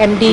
MD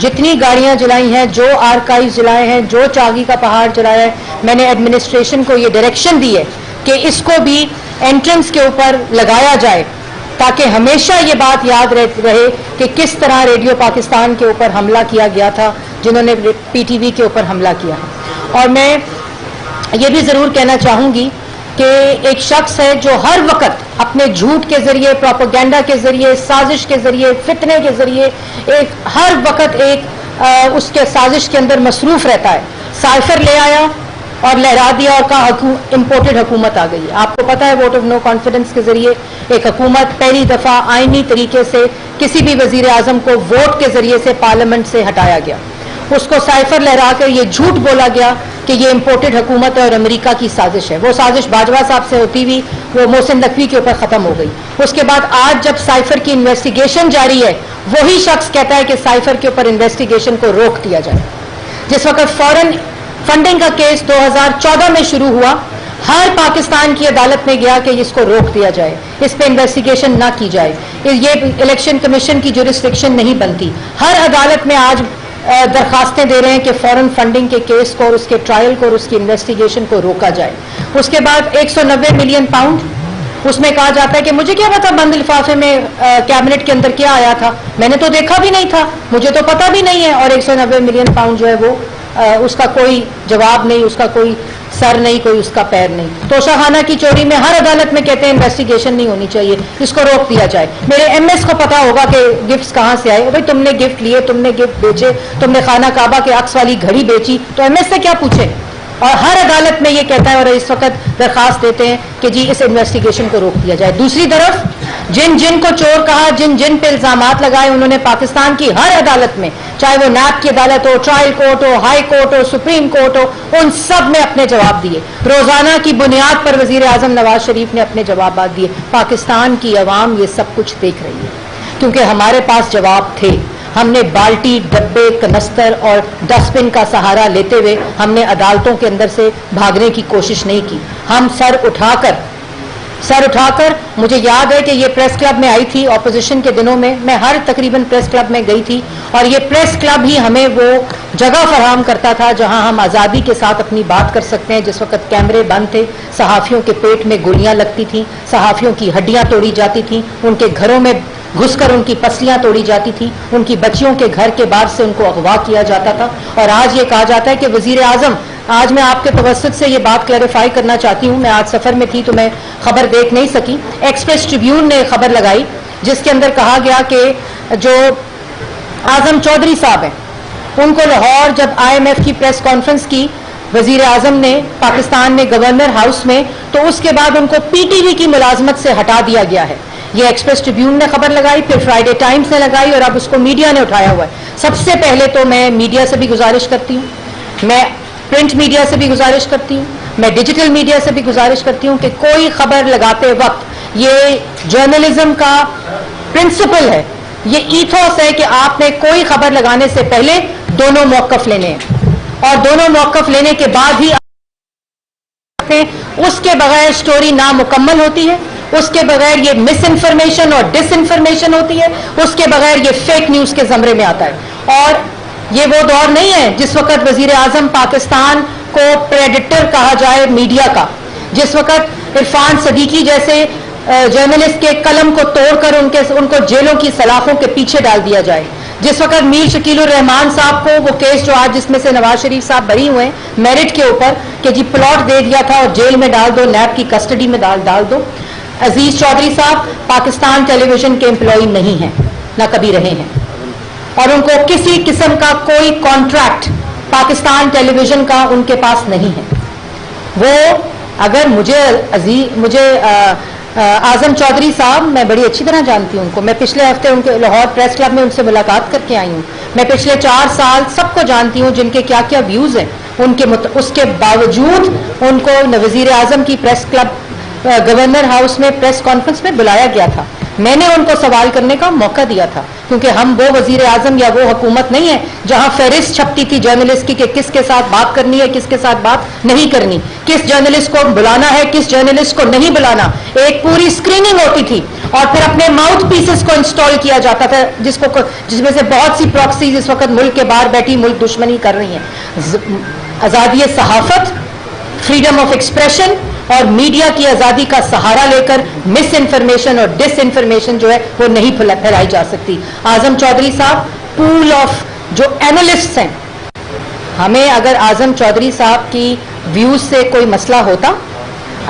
جتنی گاڑیاں جلائی ہیں, جو آرکائیوز جلائے ہیں, جو چاگی کا پہاڑ جلایا ہے, میں نے ایڈمنسٹریشن کو یہ ڈائریکشن دی ہے کہ اس کو بھی انٹرنس کے اوپر لگایا جائے, تاکہ ہمیشہ یہ بات یاد رہے کہ کس طرح ریڈیو پاکستان کے اوپر حملہ کیا گیا تھا, جنہوں نے پی ٹی وی کے اوپر حملہ کیا. اور میں یہ بھی ضرور کہنا چاہوں گی کہ ایک شخص ہے جو ہر وقت اپنے جھوٹ کے ذریعے, پروپیگنڈا کے ذریعے, سازش کے ذریعے, فتنے کے ذریعے ہر وقت اس کے سازش کے اندر مصروف رہتا ہے. سائفر لے آیا اور لہرا دیا اور کہا امپورٹڈ حکومت آ گئی. آپ کو پتہ ہے ووٹ آف نو کانفیڈنس کے ذریعے ایک حکومت پہلی دفعہ آئینی طریقے سے کسی بھی وزیر اعظم کو ووٹ کے ذریعے سے پارلیمنٹ سے ہٹایا گیا. اس کو سائفر لہرا کر یہ جھوٹ بولا گیا کہ یہ امپورٹڈ حکومت ہے اور امریکہ کی سازش ہے. وہ سازش باجوہ صاحب سے ہوتی ہوئی وہ محسن نقوی کے اوپر ختم ہو گئی. اس کے بعد آج جب سائفر کی انویسٹیگیشن جاری ہے, وہی شخص کہتا ہے کہ سائفر کے اوپر انویسٹیگیشن کو روک دیا جائے. جس وقت فورن فنڈنگ کا کیس 2014 میں شروع ہوا, ہر پاکستان کی عدالت میں گیا کہ اس کو روک دیا جائے, اس پہ انویسٹیگیشن نہ کی جائے, یہ الیکشن کمیشن کی جورسڈکشن نہیں بنتی. ہر عدالت میں آج درخواستیں دے رہے ہیں کہ فورن فنڈنگ کے کیس کو اور اس کے ٹرائل کو اور اس کی انویسٹیگیشن کو روکا جائے. اس کے بعد 190 ملین پاؤنڈ, اس میں کہا جاتا ہے کہ مجھے کیا پتا بند لفافے میں کیبنٹ کے اندر کیا آیا تھا, میں نے تو دیکھا بھی نہیں تھا, مجھے تو پتا بھی نہیں ہے. اور 190 ملین پاؤنڈ جو ہے وہ اس کا کوئی جواب نہیں, اس کا کوئی سر نہیں, کوئی اس کا پیر نہیں. توشہ خانہ کی چوری میں ہر عدالت میں کہتے ہیں انویسٹیگیشن نہیں ہونی چاہیے, اس کو روک دیا جائے. میرے ایم ایس کو پتا ہوگا کہ گفٹس کہاں سے آئے. بھائی تم نے گفٹ لیے, تم نے گفٹ بیچے, تم نے خانہ کعبہ کے عکس والی گھڑی بیچی, تو ایم ایس سے کیا پوچھے. اور ہر عدالت میں یہ کہتا ہے اور اس وقت درخواست دیتے ہیں کہ جی اس انویسٹیگیشن کو روک دیا جائے. دوسری طرف جن کو چور کہا, جن پہ الزامات لگائے, انہوں نے پاکستان کی ہر عدالت میں, چاہے وہ نیب کی عدالت ہو, ٹرائل کورٹ ہو, ہائی کورٹ ہو, سپریم کورٹ ہو, ان سب میں اپنے جواب دیے. روزانہ کی بنیاد پر وزیر اعظم نواز شریف نے اپنے جوابات دیے. پاکستان کی عوام یہ سب کچھ دیکھ رہی ہے, کیونکہ ہمارے پاس جواب تھے. ہم نے بالٹی, ڈبے, کنستر اور ڈسٹ بن کا سہارا لیتے ہوئے ہم نے عدالتوں کے اندر سے بھاگنے کی کوشش نہیں کی. ہم سر اٹھا کر مجھے یاد ہے کہ یہ پریس کلب میں آئی تھی اپوزیشن کے دنوں میں ہر تقریباً پریس کلب میں گئی تھی, اور یہ پریس کلب ہی ہمیں وہ جگہ فراہم کرتا تھا جہاں ہم آزادی کے ساتھ اپنی بات کر سکتے ہیں. جس وقت کیمرے بند تھے, صحافیوں کے پیٹ میں گولیاں لگتی تھیں, صحافیوں کی ہڈیاں توڑی جاتی تھیں, ان کے گھروں میں گھس کر ان کی پسلیاں توڑی جاتی تھیں, ان کی بچیوں کے گھر کے باہر سے ان کو اغوا کیا جاتا تھا. اور آج یہ کہا جاتا ہے کہ وزیر اعظم, آج میں آپ کے توسط سے یہ بات کلیریفائی کرنا چاہتی ہوں, میں آج سفر میں تھی تو میں خبر دیکھ نہیں سکی. ایکسپریس ٹریبیون نے خبر لگائی جس کے اندر کہا گیا کہ جو اعظم چودھری صاحب ہیں, ان کو لاہور جب IMF کی پریس کانفرنس کی وزیر اعظم نے پاکستان نے گورنر ہاؤس میں, تو اس کے بعد ان کو PTV کی ملازمت سے ہٹا دیا گیا ہے. یہ ایکسپریس ٹریبیون نے خبر لگائی, پھر فرائیڈے ٹائمز نے لگائی, اور اب اس کو میڈیا نے اٹھایا ہوا ہے. سب سے پہلے تو میں میڈیا سے بھی گزارش کرتی ہوں, میں پرنٹ میڈیا سے بھی گزارش کرتی ہوں, میں ڈیجیٹل میڈیا سے بھی گزارش کرتی ہوں کہ کوئی خبر لگاتے وقت, یہ جرنلزم کا پرنسپل ہے, یہ ایتھوس ہے کہ آپ نے کوئی خبر لگانے سے پہلے دونوں موقف لینے ہیں, اور دونوں موقف لینے کے بعد ہی اس کے بغیر سٹوری نامکمل ہوتی ہے, اس کے بغیر یہ مس انفارمیشن اور ڈس انفارمیشن ہوتی ہے, اس کے بغیر یہ فیک نیوز کے زمرے میں آتا ہے. اور یہ وہ دور نہیں ہے جس وقت وزیر اعظم پاکستان کو پریڈیٹر کہا جائے میڈیا کا, جس وقت عرفان صدیقی جیسے جرنلسٹ کے قلم کو توڑ کر ان کو جیلوں کی سلاخوں کے پیچھے ڈال دیا جائے, جس وقت میر شکیل الرحمان صاحب کو وہ کیس جو آج جس میں سے نواز شریف صاحب بری ہوئے ہیں میرٹ کے اوپر کہ جی پلاٹ دے دیا تھا اور جیل میں ڈال دو, نیب کی کسٹڈی میں ڈال دو. عزیز چودھری صاحب پاکستان ٹیلی ویژن کے امپلائی نہیں ہیں, نہ کبھی رہے ہیں, اور ان کو کسی قسم کا کوئی کانٹریکٹ پاکستان ٹیلی ویژن کا ان کے پاس نہیں ہے. وہ اگر مجھے اعظم چودھری صاحب, میں بڑی اچھی طرح جانتی ہوں ان کو, میں پچھلے ہفتے ان کے لاہور پریس کلب میں ان سے ملاقات کر کے آئی ہوں, میں پچھلے 4 سال سب کو جانتی ہوں جن کے کیا کیا ویوز ہیں ان کے اس کے باوجود ان کو وزیر اعظم کی پریس کلب گورنر ہاؤس میں پریس کانفرنس میں بلایا گیا تھا. میں نے ان کو سوال کرنے کا موقع دیا تھا، کیونکہ ہم وہ وزیر اعظم یا وہ حکومت نہیں ہے جہاں فہرست چھپتی تھی جرنلسٹ کی کہ کس کے ساتھ بات کرنی ہے، کس کے ساتھ بات نہیں کرنی، کس جرنلسٹ کو بلانا ہے، کس جرنلسٹ کو نہیں بلانا. ایک پوری اسکریننگ ہوتی تھی اور پھر اپنے ماؤتھ پیسز کو انسٹال کیا جاتا تھا جس میں سے بہت سی پراکسیز اس وقت ملک کے باہر بیٹھی ملک دشمنی کر رہی ہیں. آزادی صحافت، فریڈم آف ایکسپریشن اور میڈیا کی آزادی کا سہارا لے کر مس انفارمیشن اور ڈس انفارمیشن جو ہے وہ نہیں پھیلائی جا سکتی. اعظم چودھری صاحب پول آف جو اینالسٹس ہیں، ہمیں اگر اعظم چودھری صاحب کی ویوز سے کوئی مسئلہ ہوتا،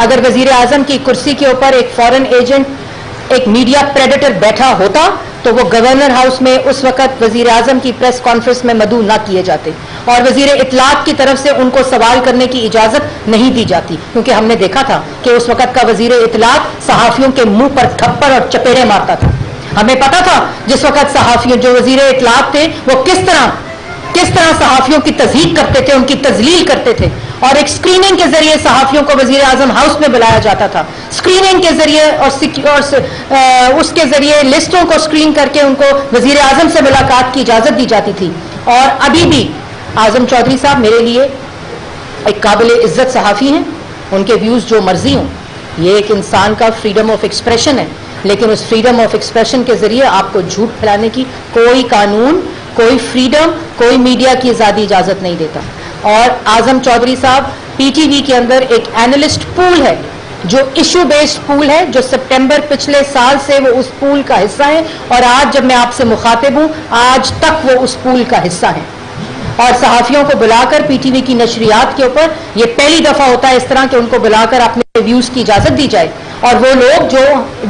اگر وزیر اعظم کی کرسی کے اوپر ایک فورن ایجنٹ، ایک میڈیا پریڈیٹر بیٹھا ہوتا تو وہ گورنر ہاؤس میں اس وقت وزیر اعظم کی پریس کانفرنس میں مدعو نہ کیے جاتے اور وزیر اطلاعات کی طرف سے ان کو سوال کرنے کی اجازت نہیں دی جاتی، کیونکہ ہم نے دیکھا تھا کہ اس وقت کا وزیر اطلاعات صحافیوں کے منہ پر تھپڑ اور چپیڑے مارتا تھا. ہمیں پتا تھا جس وقت صحافیوں جو وزیر اطلاعات تھے وہ کس طرح صحافیوں کی تضحیق کرتے تھے، ان کی تذلیل کرتے تھے، اور ایک اسکریننگ کے ذریعے صحافیوں کو وزیر اعظم ہاؤس میں بلایا جاتا تھا. اسکریننگ کے ذریعے اور اس کے ذریعے لسٹوں کو اسکرین کر کے ان کو وزیر اعظم سے ملاقات کی اجازت دی جاتی تھی. اور ابھی بھی اعظم چودھری صاحب میرے لیے ایک قابل عزت صحافی ہیں، ان کے ویوز جو مرضی ہوں، یہ ایک انسان کا فریڈم آف ایکسپریشن ہے، لیکن اس فریڈم آف ایکسپریشن کے ذریعے آپ کو جھوٹ پھیلانے کی کوئی قانون، کوئی فریڈم، کوئی میڈیا کی آزادی اجازت نہیں دیتا. اور اعظم چودھری صاحب پی ٹی وی کے اندر ایک اینالسٹ پول ہے جو ایشو بیسڈ پول ہے، جو سپٹمبر پچھلے سال سے وہ اس پول کا حصہ ہے، اور آج جب میں آپ سے مخاطب ہوں آج تک وہ اس پول کا حصہ ہیں. اور صحافیوں کو بلا کر پی ٹی وی کی نشریات کے اوپر یہ پہلی دفعہ ہوتا ہے اس طرح کہ ان کو بلا کر اپنے ویوز کی اجازت دی جائے، اور وہ لوگ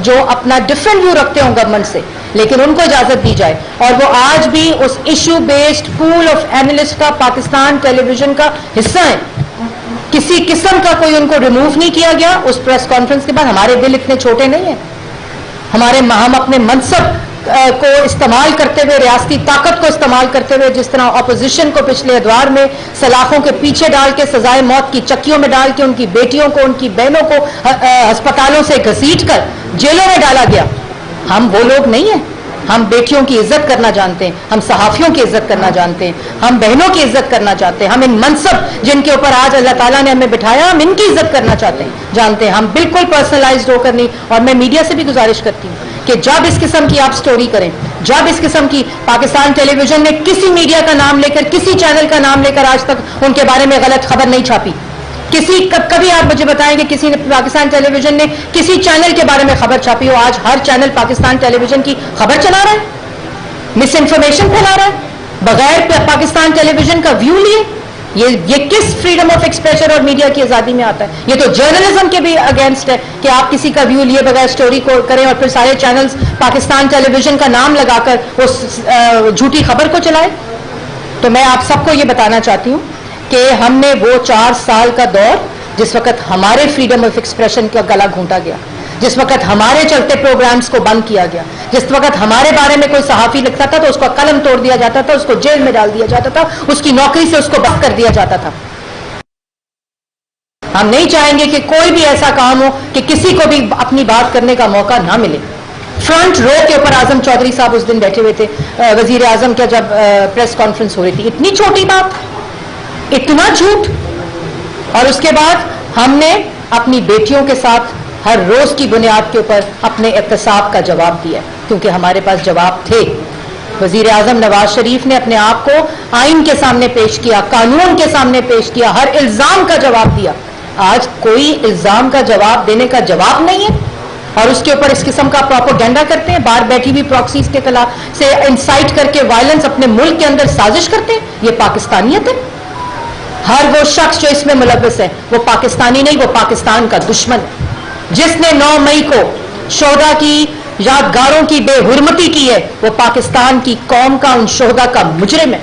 جو اپنا ڈفرینٹ ویو رکھتے ہوں گورنمنٹ سے لیکن ان کو اجازت دی جائے، اور وہ آج بھی اس issue based pool of analyst کا پاکستان ٹیلی ویژن کا حصہ ہیں. کسی قسم کا کوئی ان کو ریموو نہیں کیا گیا. اس پریس کانفرنس کے بعد ہمارے دل اتنے چھوٹے نہیں ہیں، ہم اپنے منصب کو استعمال کرتے ہوئے، ریاستی طاقت کو استعمال کرتے ہوئے، جس طرح اپوزیشن کو پچھلے ادوار میں سلاخوں کے پیچھے ڈال کے سزائے موت کی چکیوں میں ڈال کے ان کی بیٹیوں کو، ان کی بہنوں کو ہسپتالوں سے گھسیٹ کر جیلوں میں ڈالا گیا، ہم وہ لوگ نہیں ہیں. ہم بیٹیوں کی عزت کرنا جانتے ہیں، ہم صحافیوں کی عزت کرنا جانتے ہیں، ہم بہنوں کی عزت کرنا چاہتے ہیں، ہم ان منصب جن کے اوپر آج اللہ تعالیٰ نے ہمیں بٹھایا ہم ان کی عزت کرنا چاہتے ہیں، جانتے ہیں. ہم بالکل پرسنلائزڈ ہو کر نہیں. اور میں میڈیا سے بھی گزارش کرتی ہوں کہ جب اس قسم کی آپ سٹوری کریں، جب اس قسم کی پاکستان ٹیلی ویژن نے کسی میڈیا کا نام لے کر، کسی چینل کا نام لے کر آج تک ان کے بارے میں غلط خبر نہیں چھاپی. کبھی آپ مجھے بتائیں کہ کسی نے پاکستان ٹیلی ویژن نے کسی چینل کے بارے میں خبر چھاپی ہو؟ آج ہر چینل پاکستان ٹیلی ویژن کی خبر چلا رہا ہے، مس انفارمیشن پھیلا رہا ہے بغیر پاکستان ٹیلی ویژن کا ویو لیے. یہ کس فریڈم آف ایکسپریشن اور میڈیا کی آزادی میں آتا ہے؟ یہ تو جرنلزم کے بھی اگینسٹ ہے کہ آپ کسی کا ویو لیے بغیر سٹوری کو کریں اور پھر سارے چینلز پاکستان ٹیلی ویژن کا نام لگا کر اس جھوٹی خبر کو چلائے. تو میں آپ سب کو یہ بتانا چاہتی ہوں کہ ہم نے وہ 4 سال کا دور جس وقت ہمارے فریڈم آف ایکسپریشن کا گلا گھونٹا گیا، جس وقت ہمارے چلتے پروگرامز کو بند کیا گیا، جس وقت ہمارے بارے میں کوئی صحافی لکھتا تھا تو اس کا قلم توڑ دیا جاتا تھا، اس کو جیل میں ڈال دیا جاتا تھا، اس کی نوکری سے اس کو بند کر دیا جاتا تھا. ہم نہیں چاہیں گے کہ کوئی بھی ایسا کام ہو کہ کسی کو بھی اپنی بات کرنے کا موقع نہ ملے. فرنٹ رو کے اوپر اعظم چودھری صاحب اس دن بیٹھے ہوئے تھے وزیر اعظم کا جب پریس کانفرنس ہو رہی تھی. اتنی چھوٹی بات، اتنا جھوٹ. اور اس کے بعد ہم نے اپنی بیٹیوں کے ساتھ ہر روز کی بنیاد کے اوپر اپنے احتساب کا جواب دیا، کیونکہ ہمارے پاس جواب تھے. وزیر اعظم نواز شریف نے اپنے آپ کو آئین کے سامنے پیش کیا، قانون کے سامنے پیش کیا، ہر الزام کا جواب دیا. آج کوئی الزام کا جواب دینے کا جواب نہیں ہے اور اس کے اوپر اس قسم کا پروپیگنڈا کرتے ہیں. باہر بیٹھی ہوئی پراکسیز کے خلاف سے انسائٹ کر کے وائلنس اپنے ملک کے اندر سازش کرتے ہیں. یہ پاکستانیت ہے. ہر وہ شخص جو اس میں ملوث ہے وہ پاکستانی نہیں، وہ پاکستان کا دشمن ہے. جس نے 9 مئی کو شہداء کی یادگاروں کی بے حرمتی کی ہے وہ پاکستان کی قوم کا، ان شہداء کا مجرم ہے.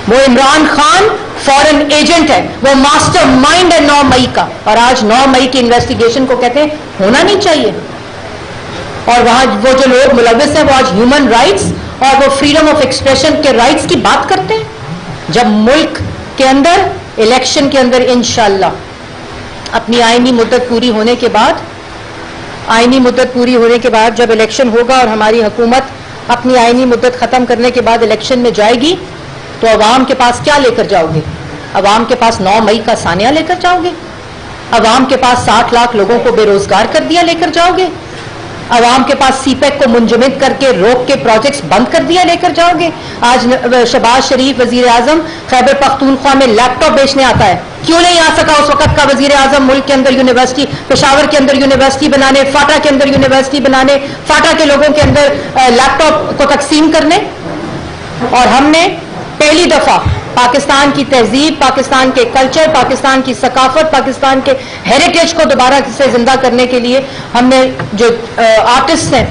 وہ عمران خان فورن ایجنٹ ہے، وہ ماسٹر مائنڈ ہے 9 مئی کا. اور آج 9 مئی کی انویسٹیگیشن کو کہتے ہیں ہونا نہیں چاہیے. اور وہاں وہ جو لوگ ملوث ہیں وہ آج ہیومن رائٹس اور وہ فریڈم آف ایکسپریشن کے رائٹس کی بات کرتے ہیں. جب ملک کے اندر الیکشن کے اندر انشاءاللہ اپنی آئینی مدت پوری ہونے کے بعد آئینی مدت پوری ہونے کے بعد جب الیکشن ہوگا اور ہماری حکومت اپنی آئینی مدت ختم کرنے کے بعد الیکشن میں جائے گی تو عوام کے پاس کیا لے کر جاؤ گے؟ عوام کے پاس 9 مئی کا سانیہ لے کر جاؤ گے؟ عوام کے پاس 60 لاکھ لوگوں کو بے روزگار کر دیا لے کر جاؤ گے؟ عوام کے پاس سی پیک کو منجمد کر کے روک کے پروجیکٹس بند کر دیا لے کر جاؤ گے؟ آج شہباز شریف وزیر اعظم خیبر پختونخوا میں لیپ ٹاپ بیچنے آتا ہے، کیوں نہیں آ سکا اس وقت کا وزیر اعظم ملک کے اندر یونیورسٹی، پشاور کے اندر یونیورسٹی بنانے، فاٹا کے اندر یونیورسٹی بنانے، فاٹا کے لوگوں کے اندر لیپ ٹاپ کو تقسیم کرنے؟ اور ہم نے پہلی دفعہ پاکستان کی تہذیب، پاکستان کے کلچر، پاکستان کی ثقافت، پاکستان کے ہیریٹیج کو دوبارہ سے زندہ کرنے کے لیے ہم نے جو آرٹسٹ ہیں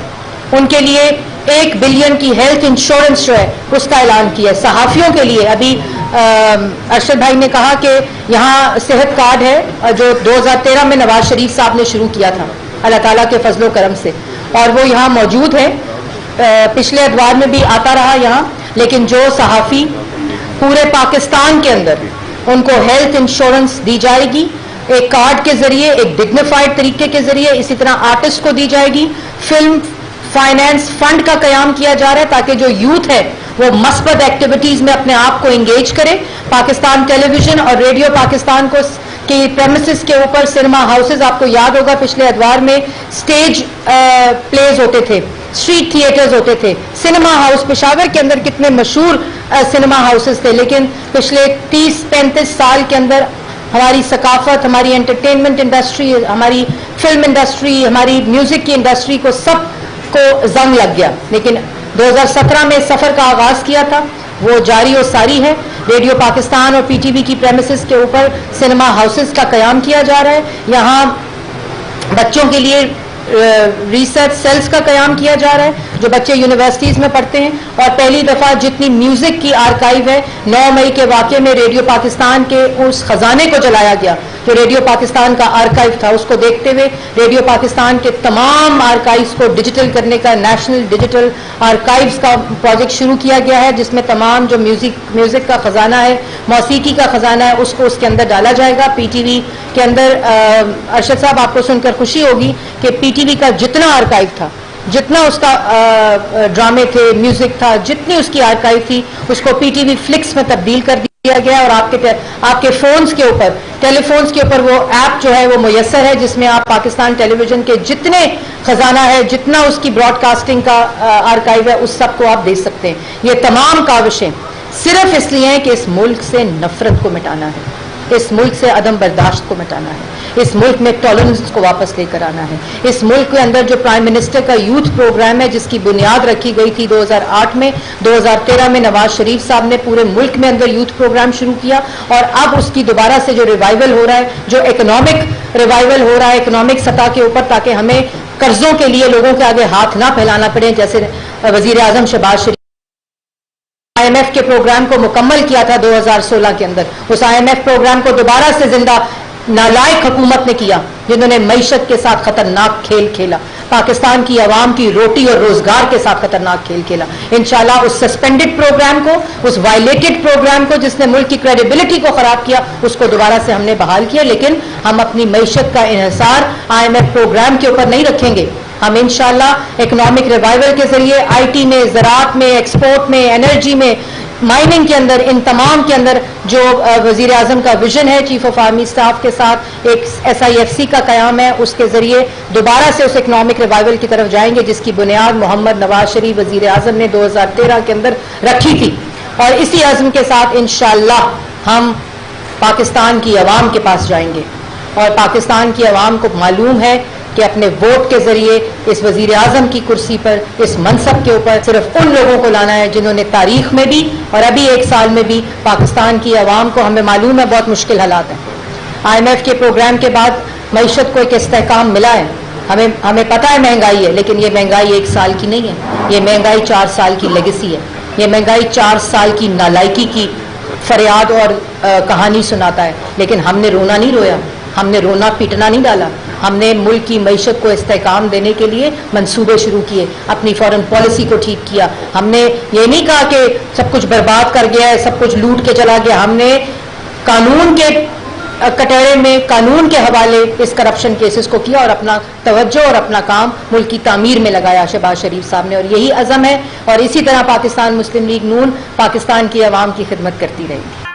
ان کے لیے 1 بلین کی ہیلتھ انشورنس جو ہے اس کا اعلان کیا ہے۔ صحافیوں کے لیے ابھی ارشد بھائی نے کہا کہ یہاں صحت کارڈ ہے جو 2013 میں نواز شریف صاحب نے شروع کیا تھا اللہ تعالیٰ کے فضل و کرم سے، اور وہ یہاں موجود ہے، پچھلے ادوار میں بھی آتا رہا یہاں۔ لیکن جو صحافی پورے پاکستان کے اندر ان کو ہیلتھ انشورنس دی جائے گی ایک کارڈ کے ذریعے، ایک ڈگنیفائڈ طریقے کے ذریعے، اسی طرح آرٹسٹ کو دی جائے گی۔ فلم فائنینس فنڈ کا قیام کیا جا رہا ہے تاکہ جو یوتھ ہے وہ مثبت ایکٹیویٹیز میں اپنے آپ کو انگیج کرے۔ پاکستان ٹیلی ویژن اور ریڈیو پاکستان کو کی پریمیسز کے اوپر سنیما ہاؤسز، آپ کو یاد ہوگا پچھلے ادوار میں سٹیج پلیز ہوتے تھے، اسٹریٹ تھیٹرز ہوتے تھے، سنیما ہاؤس پشاور کے اندر کتنے مشہور سنیما ہاؤسز تھے، لیکن پچھلے 30-35 سال کے اندر ہماری ثقافت، ہماری انٹرٹینمنٹ انڈسٹری، ہماری فلم انڈسٹری، ہماری میوزک کی انڈسٹری کو سب کو زنگ لگ گیا۔ لیکن 2017 میں سفر کا آغاز کیا تھا، وہ جاری و ساری ہے۔ ریڈیو پاکستان اور پی ٹی وی کی پریمیسز کے اوپر سنیما ہاؤسز کا قیام کیا جا رہا ہے، یہاں بچوں کے لیے ریسرچ سیلز کا قیام کیا جا رہا ہے جو بچے یونیورسٹیز میں پڑھتے ہیں، اور پہلی دفعہ جتنی میوزک کی آرکائیو ہے 9 مئی کے واقعے میں ریڈیو پاکستان کے اس خزانے کو جلایا گیا جو ریڈیو پاکستان کا آرکائیو تھا، اس کو دیکھتے ہوئے ریڈیو پاکستان کے تمام آرکائیوز کو ڈیجیٹل کرنے کا نیشنل ڈیجیٹل آرکائیوز کا پروجیکٹ شروع کیا گیا ہے، جس میں تمام جو میوزک کا خزانہ ہے، موسیقی کا خزانہ ہے، اس کو اس کے اندر ڈالا جائے گا۔ پی ٹی وی کے اندر ارشد صاحب آپ کو سن کر خوشی ہوگی کہ پی ٹی وی کا جتنا آرکائیو تھا، جتنا اس کا ڈرامے تھے، میوزک تھا، جتنی اس کی آرکائیو تھی، اس کو پی ٹی وی فلکس میں تبدیل کر دیا گیا، اور آپ کے فونز کے اوپر، ٹیلی فونز کے اوپر وہ ایپ جو ہے وہ میسر ہے جس میں آپ پاکستان ٹیلی ویژن کے جتنے خزانہ ہے، جتنا اس کی براڈ کاسٹنگ کا آرکائیو ہے، اس سب کو آپ دیکھ سکتے ہیں۔ یہ تمام کاوشیں صرف اس لیے ہیں کہ اس ملک سے نفرت کو مٹانا ہے، اس ملک سے عدم برداشت کو مٹانا ہے، اس ملک میں ٹالرنس کو واپس لے کر آنا ہے۔ اس ملک کے اندر جو پرائم منسٹر کا یوتھ پروگرام ہے جس کی بنیاد رکھی گئی تھی 2008 میں، 2013 میں نواز شریف صاحب نے پورے ملک میں اندر یوتھ پروگرام شروع کیا، اور اب اس کی دوبارہ سے جو ریوائول ہو رہا ہے، جو اکنامک ریوائول ہو رہا ہے اکنامک سطح کے اوپر، تاکہ ہمیں قرضوں کے لیے لوگوں کے آگے ہاتھ نہ پھیلانا پڑے، جیسے وزیر اعظم شہباز شریف آئی ایم ایف کے پروگرام کو مکمل کیا تھا 2016 کے اندر، اس آئی ایم ایف پروگرام کو دوبارہ سے زندہ نالائق حکومت نے کیا جنہوں نے معیشت کے ساتھ خطرناک کھیل کھیلا، پاکستان کی عوام کی روٹی اور روزگار کے ساتھ خطرناک کھیل کھیلا۔ انشاءاللہ اس سسپینڈڈ پروگرام کو، اس وائلیٹڈ پروگرام کو جس نے ملک کی کریڈیبلٹی کو خراب کیا، اس کو دوبارہ سے ہم نے بحال کیا، لیکن ہم اپنی معیشت کا انحصار آئی ایم ایف پروگرام کے اوپر نہیں رکھیں گے۔ ہم انشاءاللہ اکنامک ریوائول کے ذریعے آئی ٹی میں، زراعت میں، ایکسپورٹ میں، انرجی میں، مائننگ کے اندر، ان تمام کے اندر جو وزیر اعظم کا ویژن ہے چیف آف آرمی اسٹاف کے ساتھ ایک SIFC کا قیام ہے، اس کے ذریعے دوبارہ سے اس اکنامک ریوائول کی طرف جائیں گے جس کی بنیاد محمد نواز شریف وزیر اعظم نے 2013 کے اندر رکھی تھی، اور اسی عزم کے ساتھ انشاءاللہ ہم پاکستان کی عوام کے پاس جائیں گے، اور پاکستان کی عوام کو معلوم ہے کہ اپنے ووٹ کے ذریعے اس وزیر اعظم کی کرسی پر، اس منصب کے اوپر صرف ان لوگوں کو لانا ہے جنہوں نے تاریخ میں بھی اور ابھی 1 سال میں بھی پاکستان کی عوام کو، ہمیں معلوم ہے بہت مشکل حالات ہیں، آئی ایم ایف کے پروگرام کے بعد معیشت کو ایک استحکام ملا ہے، ہمیں پتہ ہے مہنگائی ہے، لیکن یہ مہنگائی 1 سال کی نہیں ہے، یہ مہنگائی 4 سال کی لیگیسی ہے، یہ مہنگائی 4 سال کی نالائکی کی فریاد اور کہانی سناتا ہے، لیکن ہم نے رونا نہیں رویا، ہم نے رونا پیٹنا نہیں ڈالا، ہم نے ملک کی معیشت کو استحکام دینے کے لیے منصوبے شروع کیے، اپنی فارن پالیسی کو ٹھیک کیا، ہم نے یہ نہیں کہا کہ سب کچھ برباد کر گیا ہے، سب کچھ لوٹ کے چلا گیا، ہم نے قانون کے کٹہرے میں قانون کے حوالے اس کرپشن کیسز کو کیا اور اپنا توجہ اور اپنا کام ملک کی تعمیر میں لگایا شہباز شریف صاحب نے، اور یہی عزم ہے، اور اسی طرح پاکستان مسلم لیگ نون پاکستان کی عوام کی خدمت کرتی رہے گی۔